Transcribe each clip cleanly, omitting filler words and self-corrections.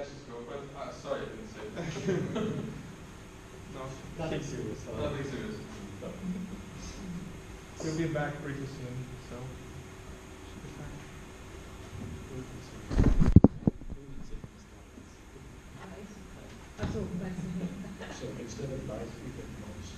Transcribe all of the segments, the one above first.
microscope, but sorry, I didn't say that. No, Nothing serious. nothing serious. We'll be back pretty soon, so should be fine. So instead of life, we get noise.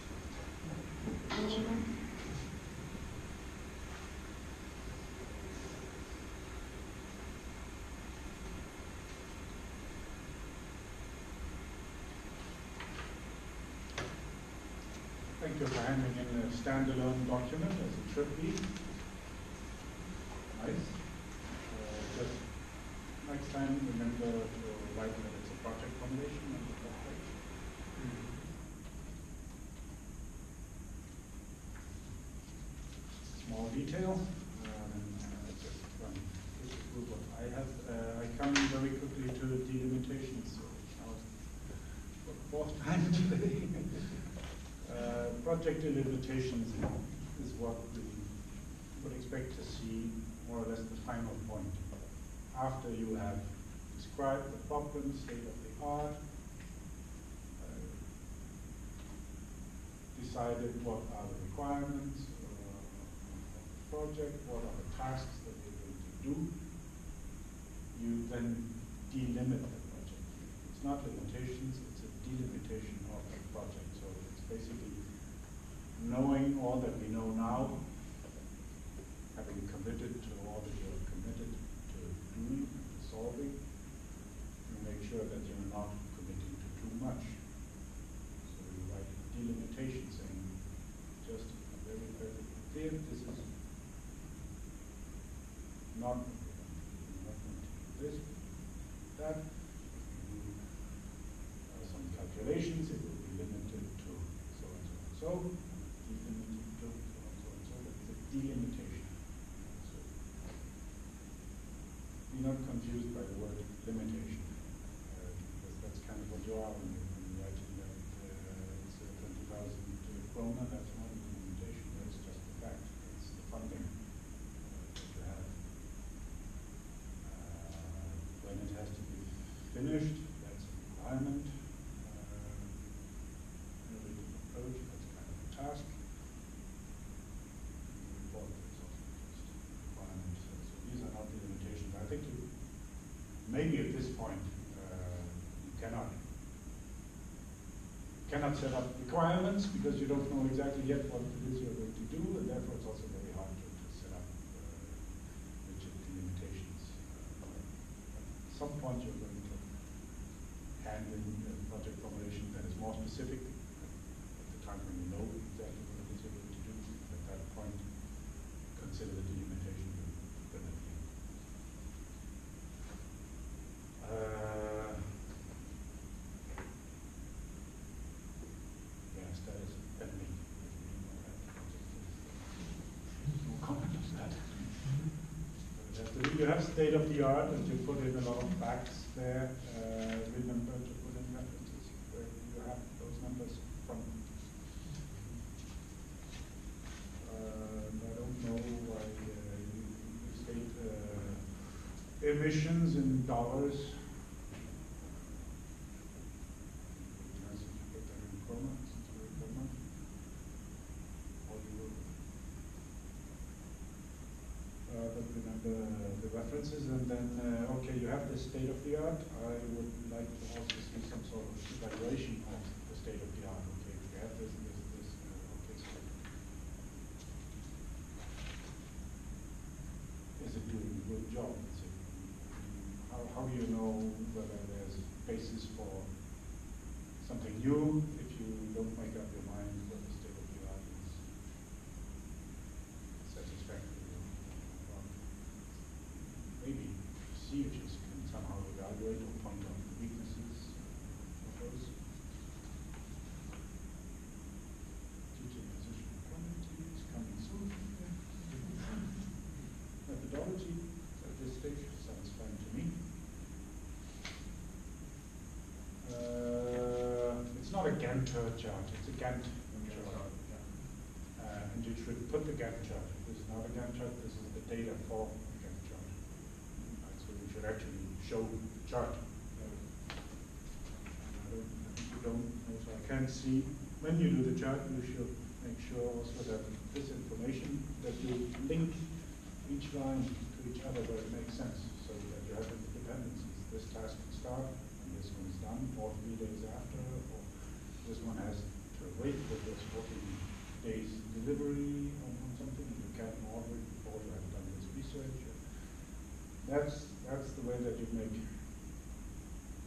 Thank you for handing in a standalone document as it should be. Nice. Just next time, remember to write that it's a project formulation on the top page. Small detail. Just run through what I have. I come very quickly to delimitations. So now for the fourth time today. Project delimitations is what we would expect to see more or less the final point. After you have described the problem, state of the art, decided what are the requirements of the project, what are the tasks that you're going to do, you then delimit the project. It's not limitations, it's a delimitation of the project. So it's basically knowing all that we know now, having committed to all that you're committed to doing and solving, you make sure that you're not committing to too much. So you write delimitation saying, just very perfectly clear, this is not going to do this, that. You do some calculations, it will be limited to so and so and so. Delimited to so and so and so. That is a delimitation. So be not confused by the word limitation, because that's kind of what you are when you're writing that it's 20,000 kroner. That's not a limitation. That's just the fact. That's the funding that you have. When it has to be finished, that's a requirement. Innovative approach, that's kind of a task. Report is also just a requirement. So these are not the limitations. I think maybe at this point you cannot set up requirements because you don't know exactly yet what it is you're going to do, and therefore it's also very hard to set up rigid limitations. At some point you're going to hand in a project formulation that is more specific at the time when you know exactly what it is you're going to do. At that point, consider the delimitation then at the end. Yes, that is pending. No comment on that. You have state of the art, and you put in a lot of facts there. Remember to put in references where you have those numbers from. I don't know why you state emissions in dollars. Nice if you put that in krona, since we're in Denmark. Or euro. But remember the references, and then okay, you have the state of the art. I would like to also see some sort of evaluation of the state of the art. Okay, we have this, okay, so is it doing a good job? Is it, how do you know whether there's basis for something new if you don't make up your mind whether the state of the art is satisfactory or not? Maybe see if you can somehow evaluate or point out the weaknesses of those. Teaching position quantity is coming soon. Methodology at this stage sounds fine to me. It's not a Gantt chart, it's a Gantt chart. And you should put the Gantt chart. This is not a Gantt chart, this is the data for the Gantt chart. So you should actually show the chart. I think you don't know, so I can't see. When you do the chart, you should make sure also that this information, that you link each line to each other where it makes sense, so that you have dependencies. This task can start, and this one is done, or 3 days after, or this one has to wait for this 14 days delivery on something, and you can't order it before you have done this research. That's the way that you make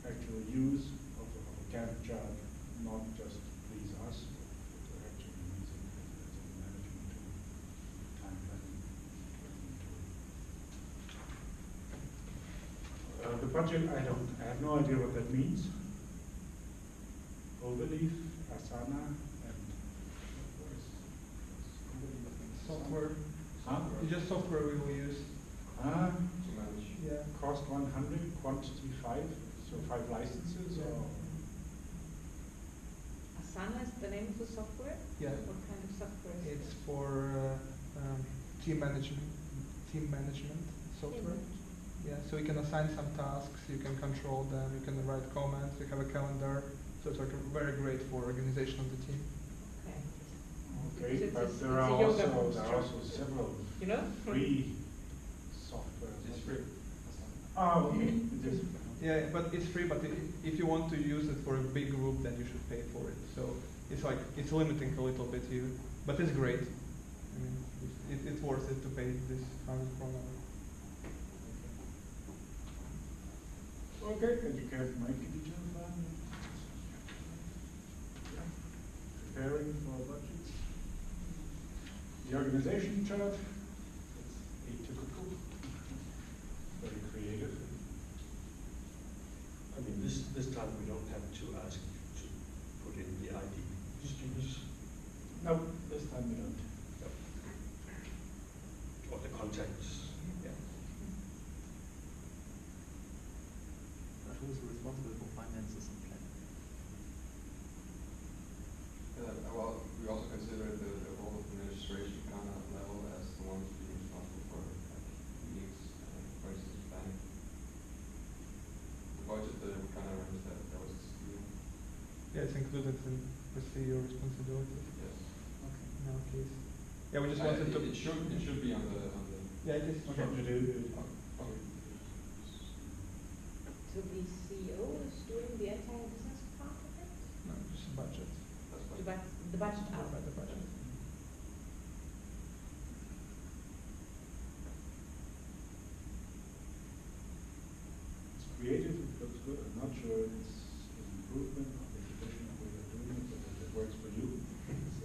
actual use of a Gantt chart, not just to please us, but to actually use it as a management tool, time planning tool. The budget, I have no idea what that means. Overleaf, Asana, and what is Overleaf and Asana? Software. Huh? It's just software we will use. Ah, To manage. Yeah. cost 100, quantity 5, so 5 licenses, Yeah. or? Asana is the name of the software? Yeah. What kind of software is It's it? for team management. Team management software. Yeah. So you can assign some tasks. You can control them. You can write comments. You have a calendar. So it's like very great for organization of the team. Okay. Okay, It's- but it's- there it's are a yoga also posture. several You know? free software. It's free. Oh, okay, it is. Yeah, but it's free. But if you want to use it for a big group, then you should pay for it. So it's like it's limiting a little bit you, but it's great. I mean, it's worth it to pay this 100 krona. Okay, and you can make a detailed plan. Yeah. Preparing for budgets. The organization chart, it's atypical, very creative. I mean, this time we don't have to ask to put in the ID students No, this time we don't. or the contacts. Yeah. But who is responsible for finances and planning? Well, we also consider the whole administration kind of level as the ones being responsible for meetings, for instance, planning. The budget, we kind of arranged that was the deal. Yeah, it's included in the CEO responsibilities Yes. in our case. Yeah, we just wanted to. It should be on the. Yeah, it is. Okay, to do, Okay. So the CEO is doing the entire business part of it? No, just a budget. That's The fine. the budget Yeah, out? by the budget. it's creative, it looks good. I'm not sure it's an improvement on the traditional way of doing it, but if it works for you, it's,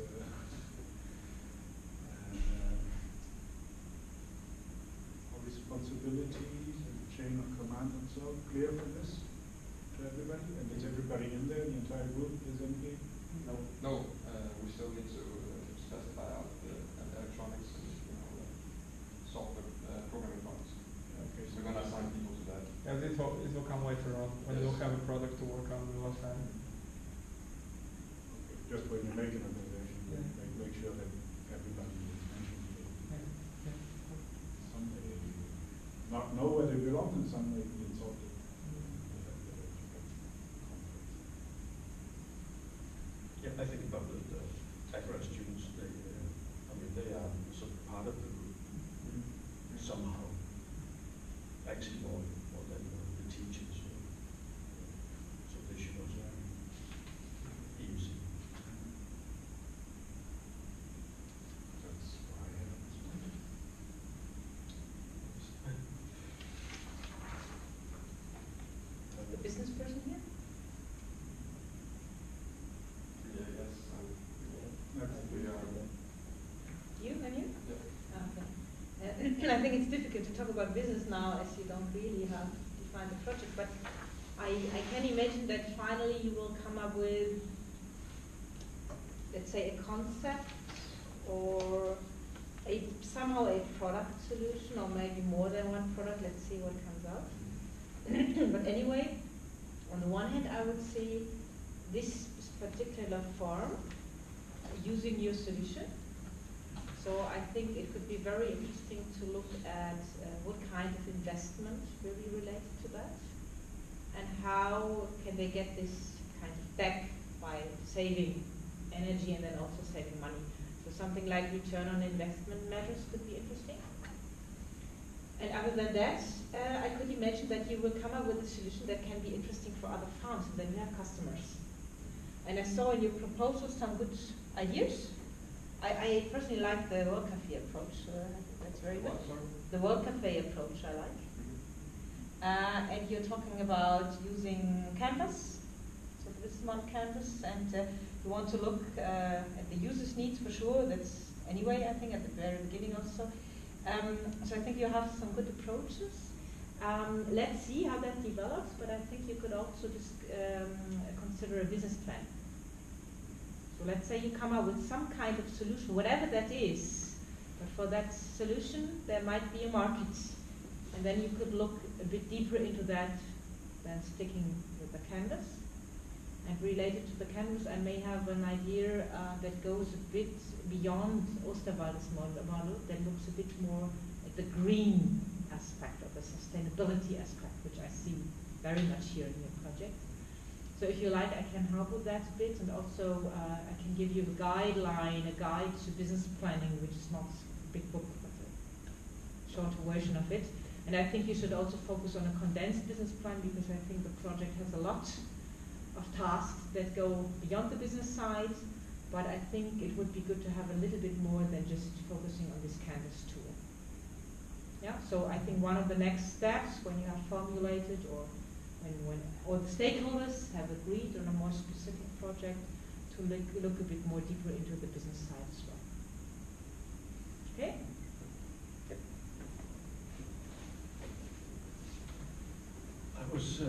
all responsibilities and chain of command and so on, clear for this to everybody? And is everybody in there, the entire group is engaged? No, we still need to specify out the electronics and, software programming parts. Okay, So we're gonna assign people to that. Yeah, it will come later on when Yes. you'll have a product to work on. We'll assign. Okay, just when you make an organization, Yeah. make sure that everybody is mentioned. Yeah. Some may not know where they belong, and some may be insulted. Yeah, I think about the background students, they, I mean, they are sort of part of the group somehow, actually more than the teachers. So they should also be using. That's why I have this one. The business person here? Yeah, yes, That's- we are. You and you? Yeah. Okay. And I think it's difficult to talk about business now as you don't really have defined the project, but I can imagine that finally you will come up with, let's say, a concept or somehow a product solution, or maybe more than one product. Let's see what comes out. But anyway, on the one hand, I would see this particular form using your solution. So I think it could be very interesting to look at what kind of investment will be related to that, and how can they get this kind stack by saving energy and then also saving money. So something like return on investment measures could be interesting. And other than that, I could imagine that you will come up with a solution that can be interesting for other farms, and then you have customers. And I saw in your proposal some good ideas. I personally like the World Cafe approach. That's very good. What, sorry? The World Cafe approach I like. Mhm. And you're talking about using Canvas, so this is one Canvas, and you want to look at the user's needs for sure. That's anyway, I think, at the very beginning also. So I think you have some good approaches. Let's see how that develops, but I think you could also just consider a business plan. So let's say you come up with some kind of solution, whatever that is, but for that solution there might be a market. And then you could look a bit deeper into that than sticking with the canvas. And related to the canvas, I may have an idea that goes a bit beyond Osterwalder's model, that looks a bit more at the green aspect of the sustainability aspect, which I see very much here in your project. So if you like, I can help with that a bit, and also I can give you a guideline, a guide to business planning, which is not a big book, but a shorter version of it. And I think you should also focus on a condensed business plan, because I think the project has a lot of tasks that go beyond the business side, but I think it would be good to have a little bit more than just focusing on this Canvas tool. Yeah, so I think one of the next steps when you have formulated, or when all the stakeholders have agreed on a more specific project, to look a bit more deeper into the business side as well. Okay? I was